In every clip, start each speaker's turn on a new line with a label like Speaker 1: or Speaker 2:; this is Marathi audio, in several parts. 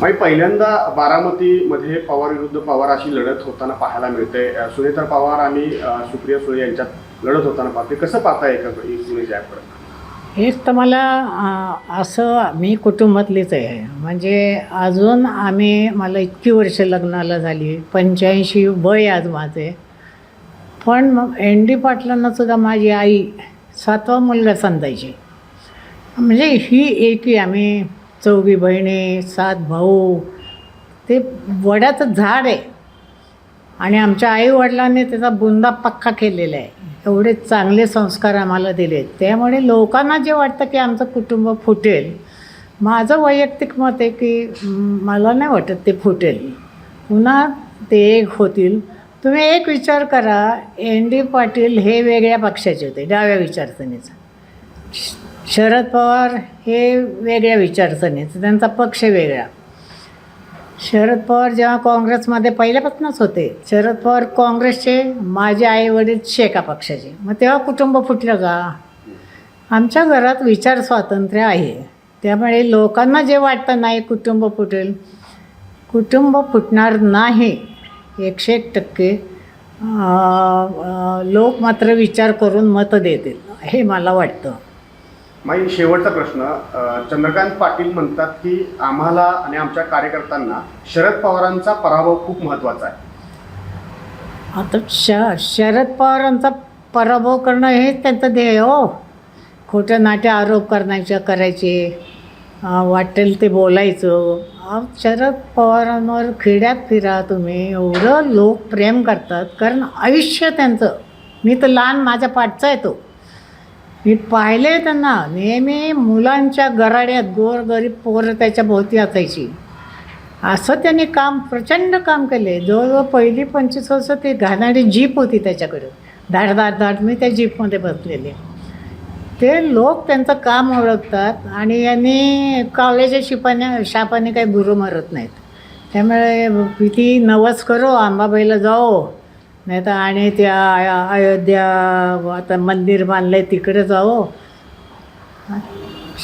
Speaker 1: मग पहिल्यांदा बारामतीमध्ये पवार विरुद्ध पवार अशी लढत होताना पाहायला मिळते. सुनेत्रा पवार आणि सुप्रिया सुळे यांच्यात लढत होताना पाहते. कसं पाहताय एकूणच?
Speaker 2: हेच तर मला असं मी कुटुंबातलीच आहे. म्हणजे अजून मला इतकी वर्ष लग्नाला झाली, 85 वय आज माझे. पण मग एन डी पाटलांनासुद्धा माझी आई 7वा मुलगा समजायची. म्हणजे ही एकी आम्ही 4 बहिणी 7 भाऊ. ते वडाचं झाड आहे आणि आमच्या आईवडिलांनी त्याचा बुंदा पक्का केलेला आहे. एवढे चांगले संस्कार आम्हाला दिले. त्यामुळे लोकांना जे वाटतं की आमचं कुटुंब फुटेल, माझं वैयक्तिक मत आहे की मला नाही वाटत ते फुटेल. पुन्हा ते एक होतील. तुम्ही एक विचार करा, एन डी पाटील हे वेगळ्या पक्षाचे होते, डाव्या विचारसरणीचं. शरद पवार हे वेगळ्या विचारसरणीचं, त्यांचा पक्ष वेगळा. शरद पवार जेव्हा काँग्रेसमध्ये पहिल्यापासूनच होते, शरद पवार काँग्रेसचे, माझे आईवडील शेका पक्षाचे. मग तेव्हा कुटुंब फुटलं का? आमच्या घरात विचार स्वातंत्र्य आहे. त्यामुळे लोकांना जे वाटतं नाही कुटुंब फुटेल, कुटुंब फुटणार नाही. 101% लोक मात्र विचार करून मतं देतील हे मला वाटतं.
Speaker 1: माई शेवटचा प्रश्न. चंद्रकांत पाटील म्हणतात की आम्हाला आणि आमच्या कार्यकर्त्यांना शरद पवारांचा पराभव खूप महत्त्वाचा आहे.
Speaker 2: आता शरद पवारांचा पराभव करणं हेच त्यांचं ध्येय हो. खोटं नाट्य आरोप करायचे, वाटेल ते बोलायचं. शरद पवारांवर खेड्यात फिरा तुम्ही, एवढं लोक प्रेम करतात. कारण आयुष्य त्यांचं, मी तर लहान माझ्या पाठचा आहे तो, मी पाहिले त्यांना. नेहमी मुलांच्या गराड्यात गोरगरीब पोरं त्याच्या भोवती असायची. असं त्यांनी प्रचंड काम केले. जवळजवळ पहिली 25 वर्ष ती घाणारी जीप होती त्याच्याकडे, धाड मी त्या जीपमध्ये बसलेले. ते लोक त्यांचं काम ओळखतात आणि यांनी कावल्याच्या शापाने काही गुरु मारत नाहीत. त्यामुळे किती नवस करो, अंबाबाईला जाओ, नाही तर आणि त्या अयोध्या आता मंदिर बांधलं आहे तिकडे जाओ.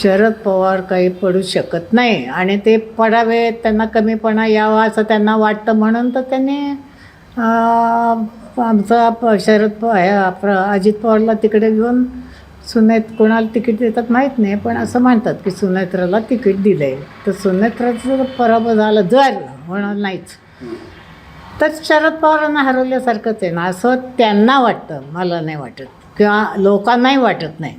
Speaker 2: शरद पवार काही पडू शकत नाही आणि ते पडावे, त्यांना कमीपणा यावा असं त्यांना वाटतं. म्हणून तर त्यांनी आमचा अजित पवारला तिकडे घेऊन कोणाला तिकीट देतात माहीत नाही, पण असं म्हणतात की सुनेत्राला तिकीट दिलं आहे. तर सुनेत्राचं पराभव झालं जर होणार नाहीच तर शरद पवारांना हरवल्यासारखंच आहे ना, असं त्यांना वाटतं. मला नाही वाटत किंवा लोकांनाही वाटत नाही.